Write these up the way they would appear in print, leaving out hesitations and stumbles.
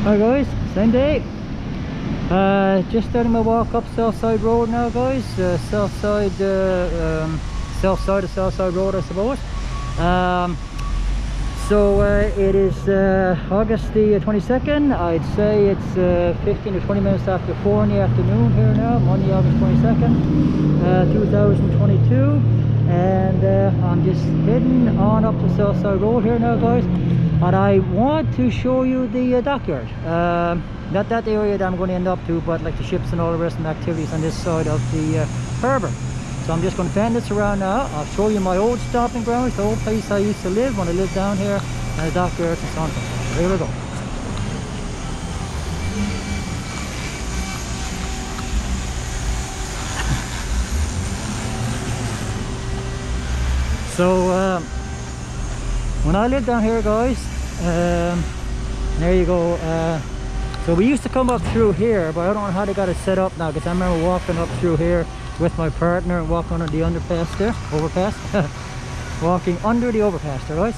Hi guys, same day. Just starting my walk up Southside Road now, guys. South side of Southside Road, I suppose. It is August the 22nd. I'd say it's 15 to 20 minutes after 4 in the afternoon here now, Monday, August 22nd, 2022. And I'm just heading on up to Southside Road here now, guys. And I want to show you the dockyard. Not that area that I'm going to end up to, but like the ships and all the rest of the activities on this side of the harbour. So I'm just going to fan this around now. I'll show you my old stomping grounds, the old place I used to live when I lived down here, and the dockyard and so on. Here we go. So when I lived down here, guys, there you go. So we used to come up through here, but I don't know how they got it set up now, because I remember walking up through here with my partner and walking under the underpass there, overpass, walking under the overpass there, guys,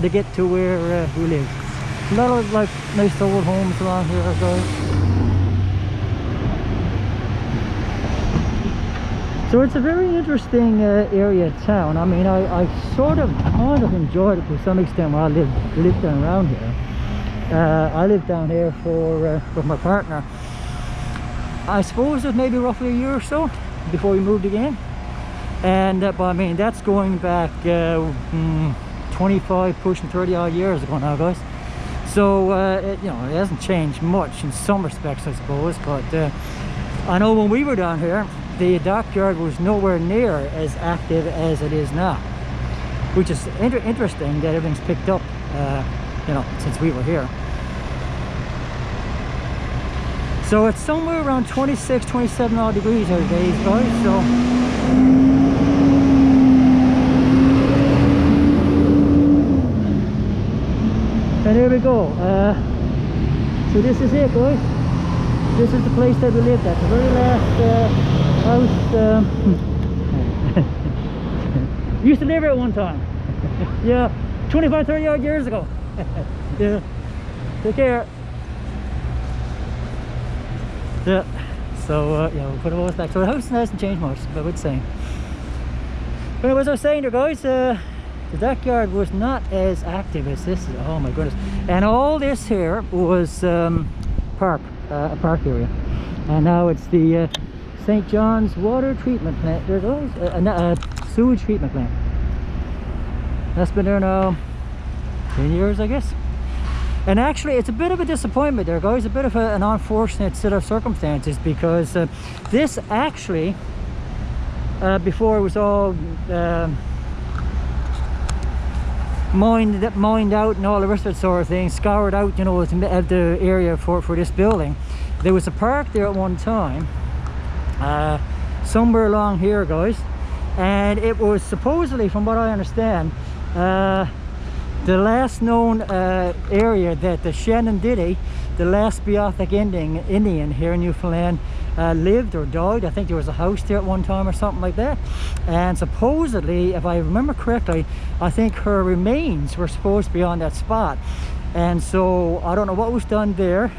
to get to where we live. A lot of like nice old homes around here, guys. So it's a very interesting area of town. I mean, I kind of enjoyed it to some extent when I lived down around here. I lived down here with my partner. I suppose it was maybe roughly a year or so before we moved again. And but I mean, that's going back 25, pushing 30 odd years ago now, guys. So you know, it hasn't changed much in some respects, I suppose. But I know when we were down here, the dockyard was nowhere near as active as it is now, which is interesting that everything's picked up, you know, since we were here. So it's somewhere around 26, 27 odd degrees these days, guys. So and there we go. So this is it, guys. This is the place that we lived at, the very last house. Used to live here at one time. Yeah, 25, 30 odd years ago. Yeah, take care. Yeah, so yeah, we'll put it all back. So the house hasn't changed much, I would say. But as I was saying there, guys, the backyard was not as active as this. Oh my goodness. And all this here was a park area. And now it's the St. John's water treatment plant. There goes a sewage treatment plant. That's been there now 10 years, I guess. And actually, it's a bit of a disappointment there, guys. A bit of an unfortunate set of circumstances, because this actually, before it was all mined out and all the rest of that sort of thing, scoured out, you know, the area for this building. There was a park there at one time, somewhere along here, guys, and it was supposedly, from what I understand, the last known area that the Shenandoah, the last Beothuk Indian here in Newfoundland, lived or died. I think there was a house there at one time or something like that. And supposedly, if I remember correctly, I think her remains were supposed to be on that spot. And so I don't know what was done there.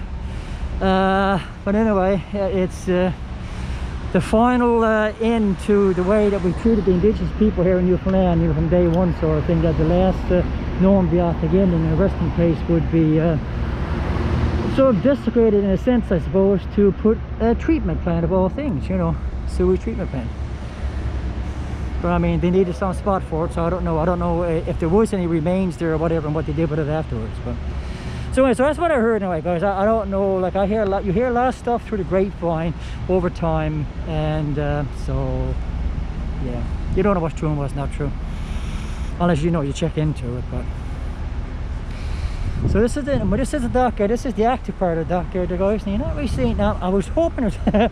But anyway, it's the final end to the way that we treated the indigenous people here in Newfoundland, you know, from day one sort of thing, that the last known Beothuk Indian in a resting place would be sort of desecrated in a sense, I suppose, to put a treatment plant of all things, you know, sewage treatment plant. But I mean, they needed some spot for it, so I don't know if there was any remains there or whatever, and what they did with it afterwards. But so anyway, so that's what I heard anyway, guys. I don't know, like you hear a lot of stuff through the grapevine over time, and so yeah, you don't know what's true and what's not true, unless you know, you check into it. But so this is the dockyard. This is the active part of the dockyard, guys. And you're not really seeing now. I was hoping it was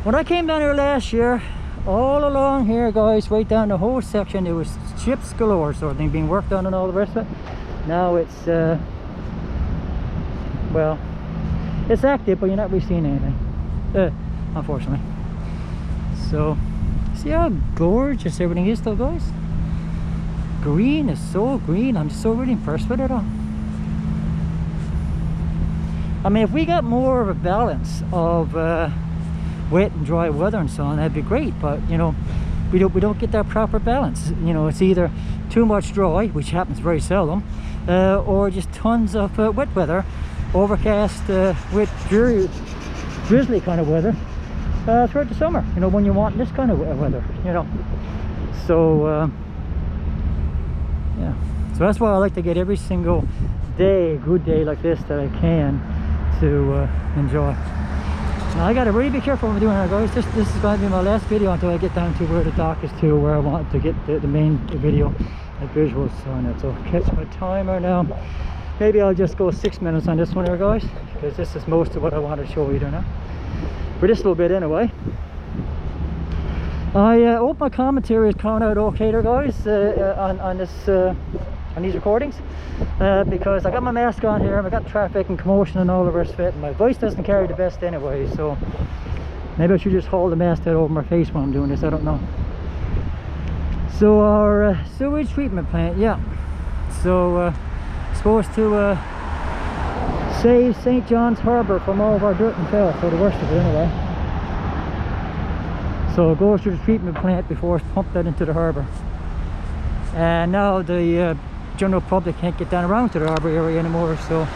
when I came down here last year, all along here, guys, right down the whole section, there was ships galore sort of thing being worked on and all the rest of it. Now it's well, it's active, but you're not really seeing anything, unfortunately. So see how gorgeous everything is though, guys. Green is so green. I'm so really impressed with it all. I mean, if we got more of a balance of wet and dry weather and so on, that'd be great. But you know, we don't get that proper balance. You know, it's either too much dry, which happens very seldom, or just tons of wet weather, overcast, wet, dreary, drizzly kind of weather throughout the summer. You know, when you want this kind of weather. You know, so yeah. So that's why I like to get every single day, a good day like this that I can to enjoy. Now I gotta really be careful when I'm doing that, guys. This is going to be my last video until I get down to where the dock is, to where I want to get the main video and visuals on it. So catch my timer now. Maybe I'll just go 6 minutes on this one here, guys, because this is most of what I want to show you now. For this little bit anyway. I hope my commentary is coming out okay there, guys, on these recordings, because I got my mask on here, I got traffic and commotion and all the rest of it, and my voice doesn't carry the best anyway, so maybe I should just hold the mask out over my face when I'm doing this, I don't know. So our sewage treatment plant, yeah, so supposed to save St. John's Harbour from all of our dirt and filth, or the worst of it anyway. So it goes to the treatment plant before it's pumped out into the harbour. And now the general public can't get down around to the harbour area anymore, so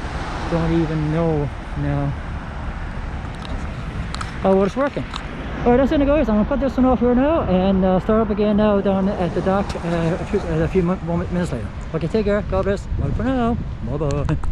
don't even know now how well it's working. Alright, that's it guys. I'm going to put this one off here now and start up again now down at the dock a few minutes later. Okay, take care. God bless. Bye for now. Bye bye.